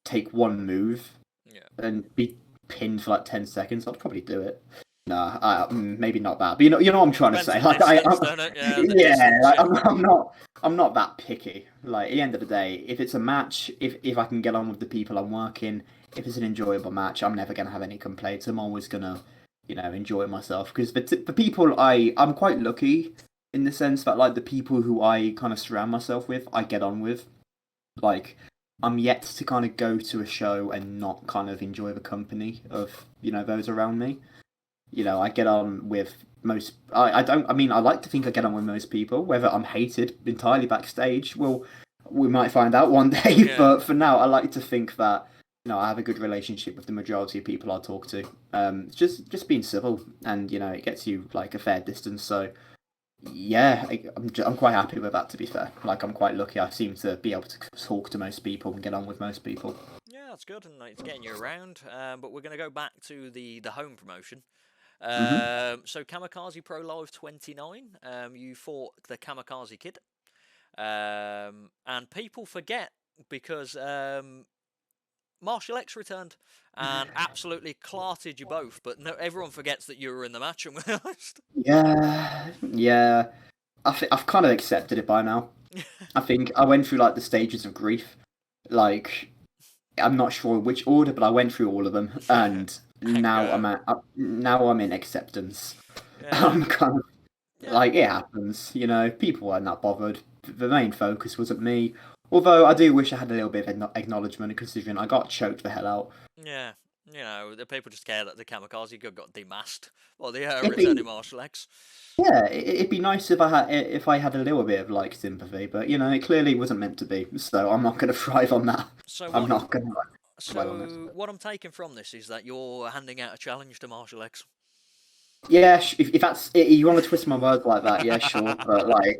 take one move, Yeah. and be pinned for like 10 seconds, I'd probably do it. Nah, maybe not that, but you know what I'm trying to Depends say. on the Like distance, don't it? Yeah, the yeah, distance. like, Yeah. I'm not that picky. Like at the end of the day, if it's a match, if I can get on with the people I'm working, if it's an enjoyable match, I'm never gonna have any complaints. I'm always gonna, enjoy myself because the people I'm quite lucky in the sense that like the people who I kind of surround myself with, I get on with. Like I'm yet to kind of go to a show and not kind of enjoy the company of those around me. I get on with most. I don't. I mean, I like to think I get on with most people. Whether I'm hated entirely backstage, well, we might find out one day. Yeah. But for now, I like to think that I have a good relationship with the majority of people I talk to. It's just being civil, and it gets you like a fair distance. So yeah, I'm quite happy with that. To be fair, like I'm quite lucky. I seem to be able to talk to most people and get on with most people. Yeah, that's good, and it's getting you around. But we're going to go back to the home promotion. Hmm. So Kamikaze Pro Live 29. You fought the Kamikaze Kid. And people forget because Marshall X returned and absolutely clarted you both. But no, everyone forgets that you were in the match. And we're honest. Yeah, yeah. I've kind of accepted it by now. I think I went through like the stages of grief. Like I'm not sure which order, but I went through all of them, and And now I'm in acceptance. yeah, I'm kind of yeah, like it happens. People are not bothered. The main focus wasn't me. Although I do wish I had a little bit of acknowledgement, considering I got choked the hell out. yeah. The people just care that the Kamikaze Kid got demasked or the It'd returning be Marshall X. Yeah, it'd be nice if I had a little bit of like sympathy, but it clearly wasn't meant to be. So I'm not going to thrive on that. So I'm what? not going to dwell on it. So what I'm taking from this is that you're handing out a challenge to Marshall X. Yeah, if that's you want to twist my words like that, yeah, sure. But like,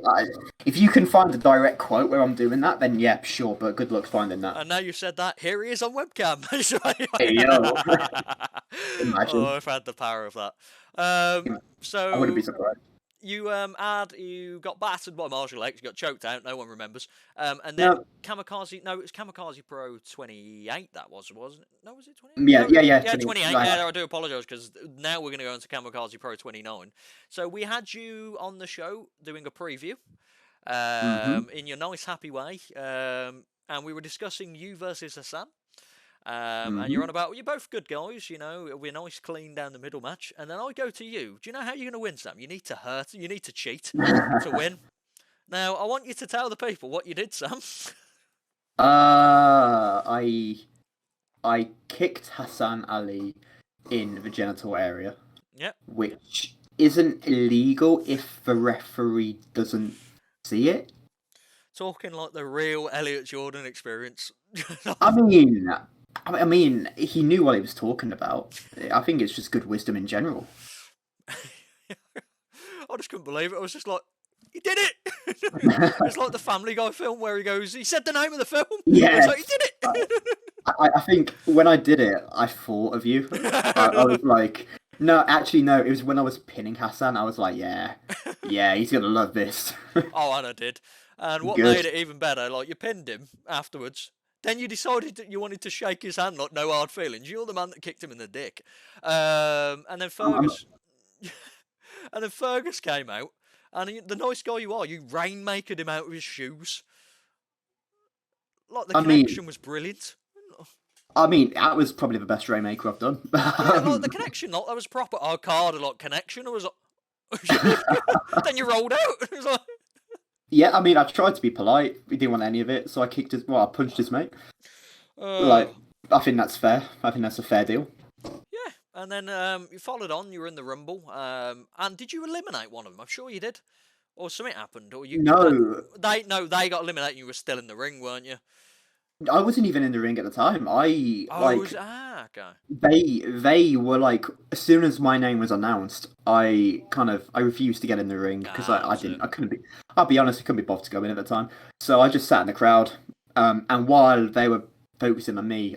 if you can find a direct quote where I'm doing that, then yeah, sure. But good luck finding that. And now you said that, here he is on webcam. Hey yo, imagine. Oh, I've had the power of that. I wouldn't be So surprised. you got battered by Marshall X, you got choked out, no one remembers. And then No, Kamikaze, no, it was Kamikaze Pro 28. That wasn't it? No, was it 28? yeah, No, yeah, yeah. yeah, 20, 28. like, Yeah, I do apologise because now we're going to go into Kamikaze Pro 29. So we had you on the show doing a preview, hmm in your nice happy way, and we were discussing you versus Hassan. And you're hmm on about, well, you're both good guys, you know, we're nice, clean down the middle match. And then I go to you. Do you know how you're going to win, Sam? You need to hurt, you need to cheat to win. Now, I want you to tell the people what you did, Sam. I kicked Hassan Ali in the genital area, Yep. which isn't illegal if the referee doesn't see it. Talking like the real Elliot Jordan experience. I mean, he knew what he was talking about. I think it's just good wisdom in general. I just couldn't believe it. I was just like, he did it! It's like the Family Guy film where he goes, he said the name of the film. I was Yeah, like, he did it! I think when I did it, I thought of you. I was like, no, actually, no. It was when I was pinning Hassan. I was like, yeah, he's gonna love this. Oh, and I did. And what Good. made it even better, like you pinned him afterwards. Then you decided that you wanted to shake his hand, like no hard feelings. You're the man that kicked him in the dick. And then I'm, Fergus, and then Fergus came out, and the nice guy you are, you rainmakered him out of his shoes. Like the I mean, connection was brilliant. that was probably the best Raymaker I've done. Yeah, like the connection, like that was proper Arcada like connection. I was like, then you rolled out. It was like, Yeah, I mean, I tried to be polite. He didn't want any of it, so I punched his mate. uh, Like, I think that's fair. I think that's a fair deal. yeah. And then you followed on. You were in the rumble. And did you eliminate one of them? I'm sure you did. Or something happened. Or you No, they got eliminated. And you were still in the ring, weren't you? I wasn't even in the ring at the time. I Oh, it was like okay. they were like as soon as my name was announced, I refused to get in the ring because Ah, that I was it. didn't I couldn't be I'll be honest, I couldn't be bothered to go in at the time. So I just sat in the crowd. And while they were focusing on me,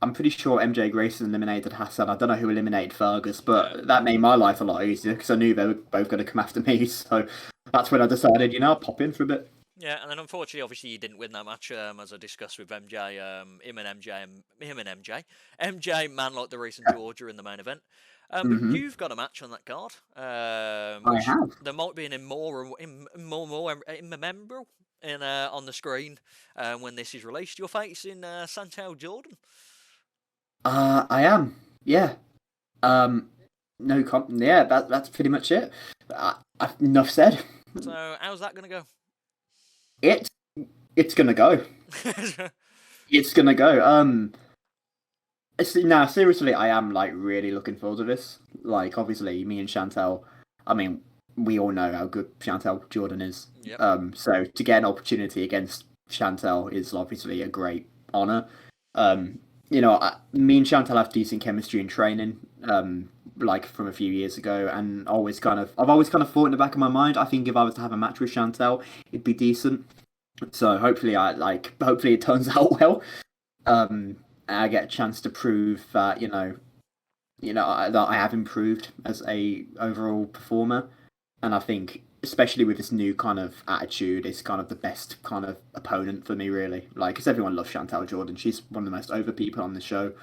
I'm pretty sure MJ Grayson eliminated Hassan. I don't know who eliminated Fergus, Yeah. but that made my life a lot easier because I knew they were both going to come after me. So that's when I decided, I'll pop in for a bit. Yeah, and then unfortunately, obviously, you didn't win that match, as I discussed with MJ. MJ, man like the recent Georgia in the main event. But hmm you've got a match on that card, I which have. there might be an immemorable in on the screen when this is released. You're facing Santel Jordan. I am. Yeah. Um, no Yeah, that's pretty much it. Enough said. So how's that going to It it's gonna go. go? It's gonna go. Now seriously, I am like really looking forward to this. Like, obviously, me and Chantel. I mean, we all know how good Chantel Jordan is. Yep. So to get an opportunity against Chantel is obviously a great honor. Me and Chantel have decent chemistry in training. Like from a few years ago, and I've always kind of thought in the back of my mind. I think if I was to have a match with Chantel, it'd be decent. So hopefully it turns out well. And I get a chance to prove that that I have improved as a overall performer, and I think especially with this new kind of attitude, it's kind of the best kind of opponent for me, really. Like, because everyone loves Chantal Jordan, she's one of the most over people on the show,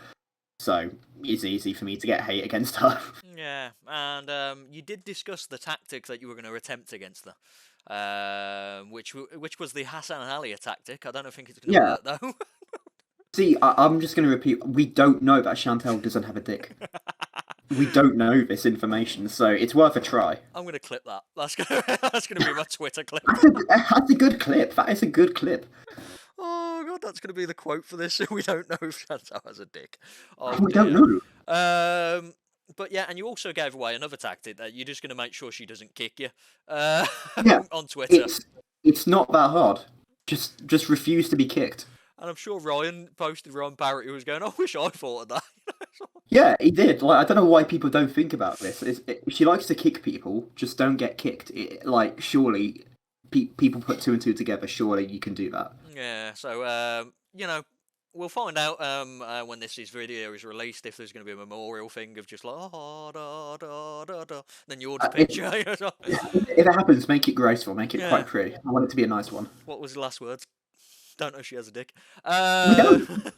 so it's easy for me to get hate against her. Yeah, and you did discuss the tactic that you were going to attempt against her, which was the Hassan Ali tactic. I don't think it's going to Yeah. work though. See, I'm just going to repeat. We don't know that Chantel doesn't have a dick. We don't know this information, so it's worth a try. I'm going to clip that. That's gonna be my Twitter clip. That's a good clip. That is a good clip. Oh god, that's going to be the quote for this. We don't know if Chantal has a dick. Oh We don't dear. know. But yeah, and you also gave away another tactic that you're just going to make sure she doesn't kick you Yeah, on Twitter. it's not that hard. Just refuse to be kicked. And I'm sure Ryan Barrett who was going, I wish I thought of that. Yeah, he did. Like, I don't know why people don't think about this. If she likes to kick people, just don't get kicked. Like, surely, people put two and two together. Surely you can do that. Yeah, so we'll find out when this video is released if there's going to be a memorial thing of just like da da da da. Then yours Uh, if, picture. if it happens, make it graceful. Make it Yeah. quite pretty. I want it to be a nice one. What was the last words? Don't know if she has a dick. We don't.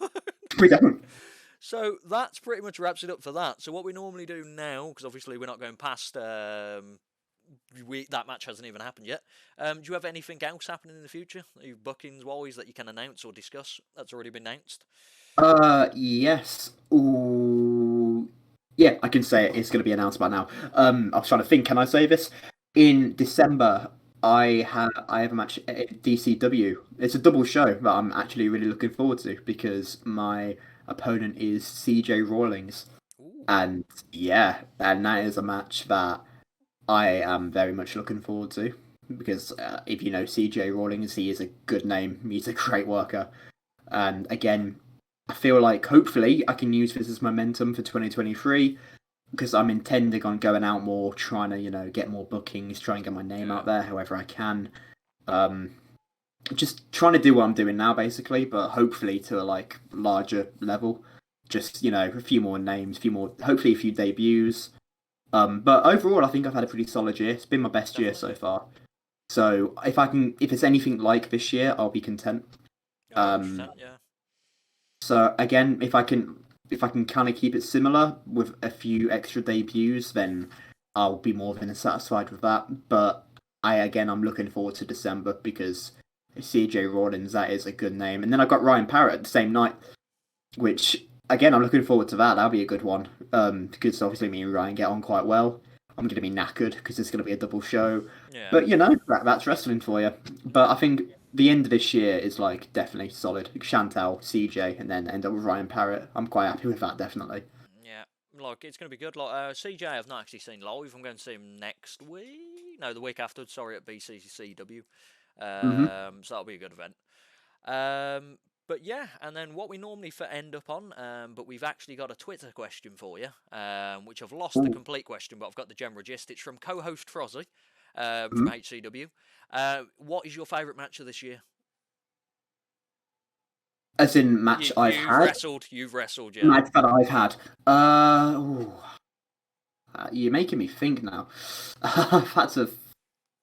We don't. So that's pretty much wraps it up for that. So what we normally do now, because obviously we're not going past that match hasn't even happened yet. Do you have anything else happening in the future, bookings wise, that you can announce or discuss? That's already been announced. Yes. Ooh. Yeah, I can say it. It's going to be announced by now. I was trying to think. Can I say this? In December, I have a match at DCW. It's a double show that I'm actually really looking forward to because my opponent is CJ Rawlings, Ooh, and yeah, and that is a match that I am very much looking forward to because if you know CJ Rawlings, he is a good name. He's a great worker, and again, I feel like hopefully I can use this as momentum for 2023 because I'm intending on going out more, trying to get more bookings, try and get my name yeah, out there however I can. Um, just trying to do what I'm doing now basically, but hopefully to a like larger level. Just a few more names, hopefully a few debuts. But overall, I think I've had a pretty solid year. It's been my best year definitely. so far. So if it's anything like this year, I'll be content. Yeah, 100%. Um, Yeah, so again, if I can kind of keep it similar with a few extra debuts, then I'll be more than satisfied with that. But I'm looking forward to December because CJ Rawlins, that is a good name. And then I've got Ryan Parrott the same night, which again I'm looking forward to that. That'll be a good one. Because obviously me and Ryan get on quite well. I'm going to be knackered because it's going to be a double show. yeah, But that's wrestling for you. But I think the end of this year is like definitely solid. Chantel, CJ, and then end up with Ryan Parrott. I'm quite happy with that, definitely. yeah. Like it's going to be good. Like CJ, I've not actually seen live. I'm going to see him next week. No, the week after. Sorry, at BCCW. Hmm. So that'll be a good event. Um, but yeah, and then what we normally end up on, but we've actually got a Twitter question for you, which I've lost the Ooh. complete question, but I've got the general gist. It's from co-host Frozzy, from Mhm. HCW. What is your favourite match of this year? As in You, match I've you've had, wrestled, you've wrestled, yeah. match that I've had. Ooh, you're making me think now. I've had to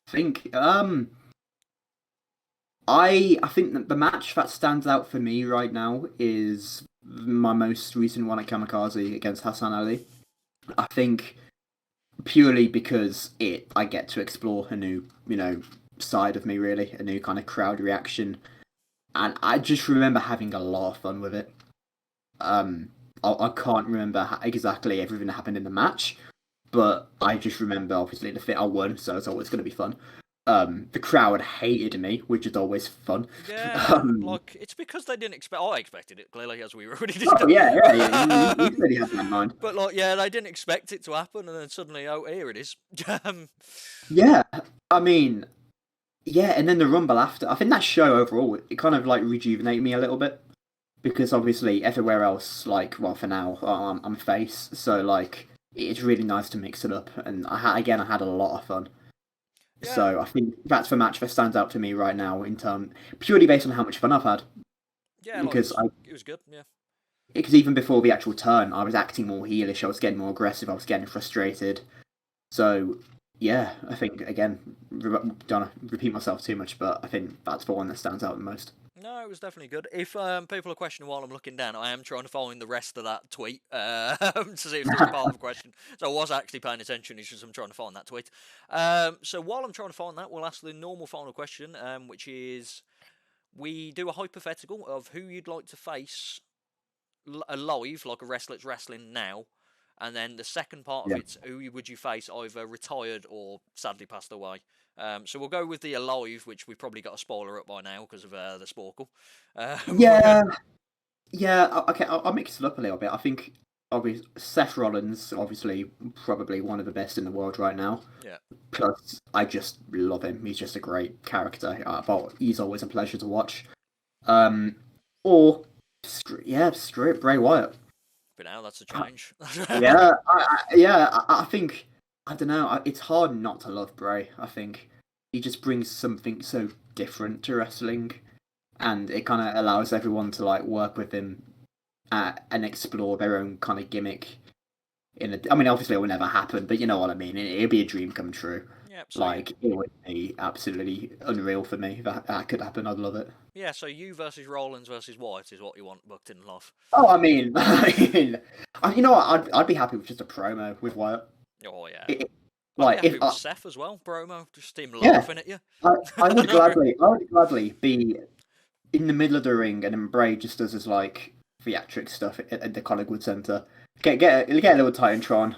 think. I think that the match that stands out for me right now is my most recent one at Kamikaze against Hassan Ali. I think purely because I get to explore a new side of me, really, a new kind of crowd reaction, and I just remember having a lot of fun with it. Um, I can't remember exactly everything that happened in the match, but I just remember obviously the fit I won, so it's always going to be fun. The crowd hated me, which is always fun. Yeah, Um, like it's because they didn't expect. I expected it clearly, as we already oh discussed. yeah, yeah, yeah. You said you had that in mind. But like, yeah, they didn't expect it to happen, and then suddenly, oh, here it is. um, Yeah, I mean, yeah, and then the rumble after. I think that show overall it kind of like rejuvenated me a little bit because obviously everywhere else, like, well, for now, I'm face, so like it's really nice to mix it up, and I had a lot of fun. yeah, So I think that's the match that stands out to me right now in term purely based on how much fun I've had. yeah, like Because it was good. Yeah, even before the actual turn, I was acting more heelish. I was getting more aggressive. I was getting frustrated. So yeah, I think again, don't repeat myself too much, but I think that's the one that stands out the most. no, it was definitely good. If people are questioning while I'm looking down, I am trying to find the rest of that tweet to see if there's a part of a question. So I was actually paying attention. It's just I'm trying to find that tweet. So while I'm trying to find that, we'll ask the normal final question, which is we do a hypothetical of who you'd like to face alive, like a wrestler's wrestling now, and then the second part of Yeah. it's who would you face either retired or sadly passed away. So we'll go with the alive, which we've probably got a spoiler up by now because of the Sporkle. We're going. Yeah, yeah. Okay, I'll mix it up a little bit. I think obviously Seth Rollins, obviously probably one of the best in the world right now. Yeah, Plus, I just love him. He's just a great character. But he's always a pleasure to watch. Um, or yeah, straight Bray Wyatt. happy now. That's a change. Yeah, I think I don't know. It's hard not to love Bray. I think he just brings something so different to wrestling, and it kind of allows everyone to like work with him and explore their own kind of gimmick. I mean, obviously, it will never happen, but you know what I mean. It'd be a dream come true. Yep. So Like it would be absolutely unreal for me if that could happen. I'd love it. yeah. So you versus Rollins versus White is what you want booked in life. Oh, I mean, you know what? I'd be happy with just a promo with Wyatt. Oh yeah. It, I'd be like happy if with Seth as well, Bromo. Just him yeah, laughing at you. I would gladly be in the middle of the ring and then Bray just does his like theatric stuff at the Collingwood Centre. Get a little Titantron,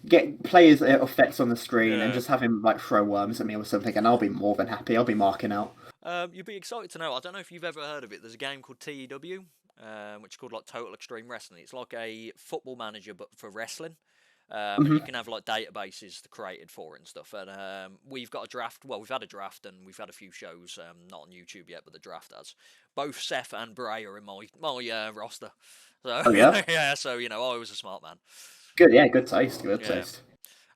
get players effects on the screen, and Yeah. just have him like throw worms at me or something, and I'll be more than happy. I'll be marking out. You'd be excited to know. I don't know if you've ever heard of it. There's a game called TEW, which is called like Total Extreme Wrestling. It's like a football manager, but for wrestling. And you Hmm. can have like databases created for it and stuff. And we've got a draft. Well, we've had a draft and we've had a few shows. Not on YouTube yet, but the draft has. Both Seth and Bray are in my roster. So Oh yeah, yeah. So I was a smart man. good. Yeah, good taste. Good Yeah. taste.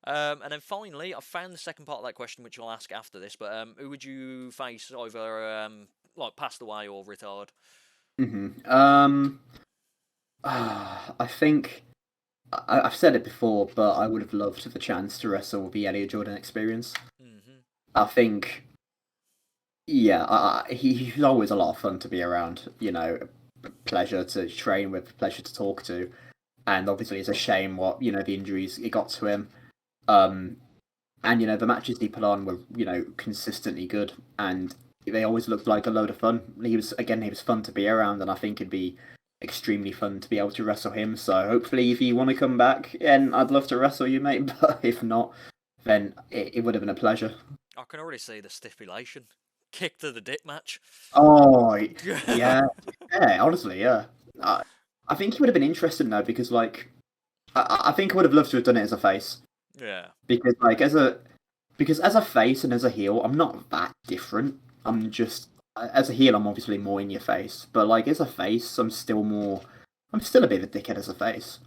And then finally, I found the second part of that question, which I'll ask after this. But who would you face either like passed away or retired? I think I've said it before, but I would have loved the chance to wrestle the Elliot Jordan experience. Hmm. I think, yeah, he's always a lot of fun to be around. Pleasure to train with, pleasure to talk to, and obviously it's a shame what the injuries it got to him. Um, and the matches he put on were consistently good, and they always looked like a load of fun. He was fun to be around, and I think it'd be extremely fun to be able to wrestle him. So hopefully, if you want to come back, and I'd love to wrestle you, mate. But if not, then it would have been a pleasure. I can already see the stipulation: kick to the dick match. Oh, yeah, yeah. Honestly, yeah. I, I think he would have been interested though because I think I would have loved to have done it as a face Yeah. because as a face and as a heel, I'm not that different. I'm just as a heel, I'm obviously more in your face, but like as a face, I'm still a bit of a dickhead as a face.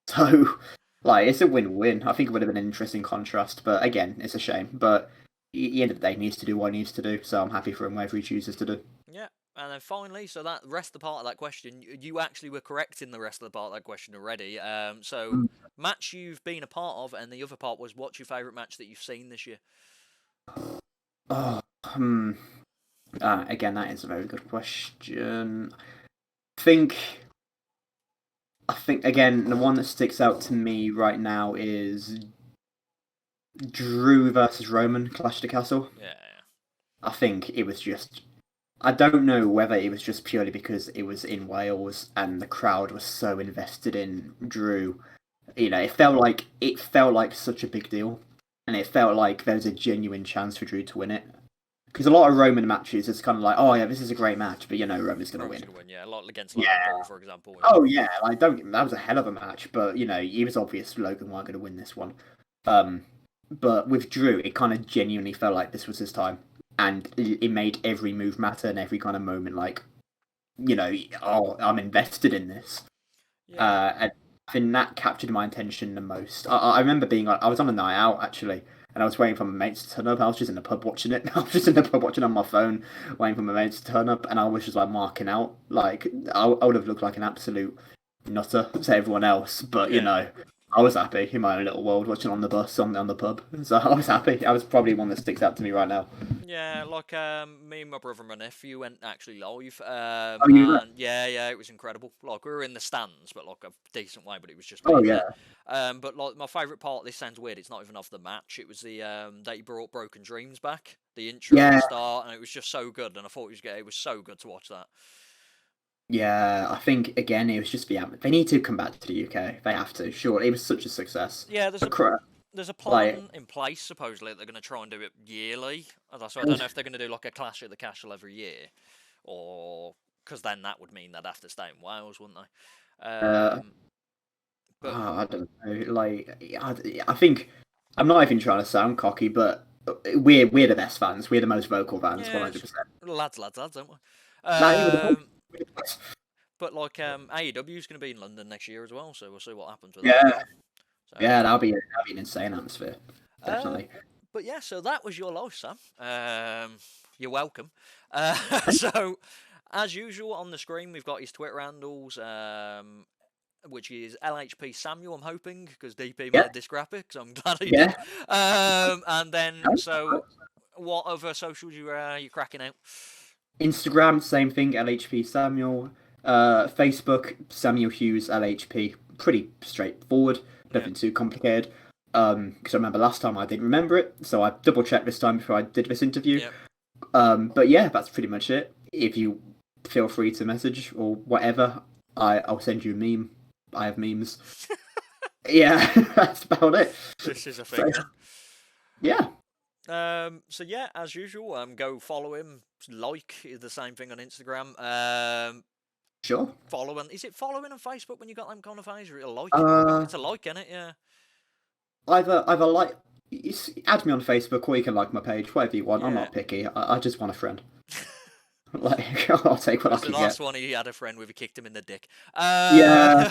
So like it's a win-win. I think it would have been an interesting contrast, but again, it's a shame. But at the end of the day, he needs to do what he needs to do. So I'm happy for him whatever he chooses to do. Yeah. And then finally, so that rest of the part of that question, you actually were correct in the rest of the part of that question already. So match you've been a part of, and the other part was what's your favourite match that you've seen this year? Oh, again, that is a very good question. Think I think again the one that sticks out to me right now is Drew versus Roman Clash of the Castle. Yeah. I think it was just. I don't know whether it was just purely because it was in Wales and the crowd was so invested in Drew. It felt like such a big deal, and it felt like there was a genuine chance for Drew to win it. Because a lot of Roman matches, it's kind of like, oh yeah, this is a great match, but Roman's going to Roman's win. gonna win, yeah. Like against Logan Yeah. Paul, for example. Oh yeah, like don't. That was a hell of a match, but it was obvious Logan weren't going to win this one. But with Drew, it kind of genuinely felt like this was his time, and it made every move matter and every kind of moment like, oh, I'm invested in this. Yeah. And I think that captured my attention the most. I remember being I was on a night out actually, and I was waiting for my mates to turn up. I was just in the pub watching it. I was just in the pub watching on my phone, waiting for my mates to turn up, and I was just like marking out. Like I would have looked like an absolute nutter to everyone else, but Yeah. I was happy in my own little world watching on the bus on the pub. So I was happy. I was probably one that sticks out to me right now. Yeah, like me and my brother and my nephew went actually live, Oh, you were there? and yeah, it was incredible. Like we were in the stands, but like a decent way, but it was just Oh being yeah, there. But like my favourite part, this sounds weird, it's not even of the match. It was the that he brought Broken Dreams back, the intro at yeah, the start, and it was just so good. And I thought it was so good to watch that. yeah. I think again it was just they need to come back to the UK. They have to. Sure, it was such a success. Yeah, The cra- there's a like plan in place supposedly that they're going to try and do it yearly. So I don't know if they're going to do like a Clash at the Castle every year, or because then that would mean they'd have to stay in Wales, wouldn't they? uh, But I don't know. I think I'm not even trying to sound cocky, but we're the best fans. We're the most vocal fans, yeah, 100%. lads, aren't we? Nah, you're the Um, but like AEW is going to be in London next year as well, so we'll see what happens with that as Yeah, well. So, yeah, that'll be an insane atmosphere. um, Definitely. but yeah, so that was your life, Sam. You're welcome. So, as usual, on the screen we've got his Twitter handles, which is LHP Samuel. I'm hoping because DP Yeah, made this graphic, so I'm glad he did. yeah. And then No, so, what other socials you cracking out? Instagram, same thing, LHP Samuel. Facebook, Samuel Hughes LHP. Pretty straightforward, Yeah, nothing too complicated. Because I remember last time I didn't remember it, so I double checked this time before I did this interview. yeah. But yeah, that's pretty much it. If you feel free to message or whatever, I'll send you a meme. I have memes. Yeah, that's about it. This is a So thing then. yeah, So yeah, as usual, go follow him. Like is the same thing on Instagram. sure. Following is it following on Facebook when you got them kind of things? Or a like? Uh, It's a like, isn't it? Yeah. either like add me on Facebook or you can like my page, whatever you want. I'm Yeah. not picky. I just want a friend. Like I'll take what I Because the can last get. one he had a friend with, he kicked him in the dick. Yeah,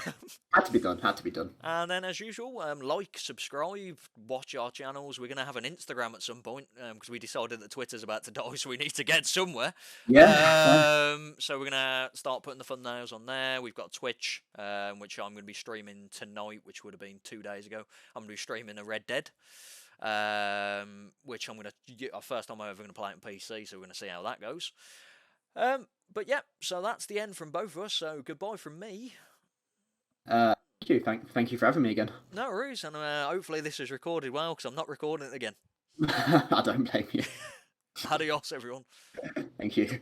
had to be done. Had to be done. And then, as usual, like, subscribe, watch our channels. We're going to have an Instagram at some point because we decided that Twitter's about to die, so we need to get somewhere. Yeah, fair. So we're going to start putting the thumbnails on there. We've got Twitch, which I'm going to be streaming tonight, which would have been 2 days ago. I'm going to be streaming a Red Dead, which I'm going to, first time I'm ever going to play it on PC, so we're going to see how that goes. But yeah, so that's the end from both of us. So goodbye from me. Thank you. Thank you for having me again. No worries, and hopefully this is recorded well because I'm not recording it again. I don't blame you. Adios, everyone. Thank you.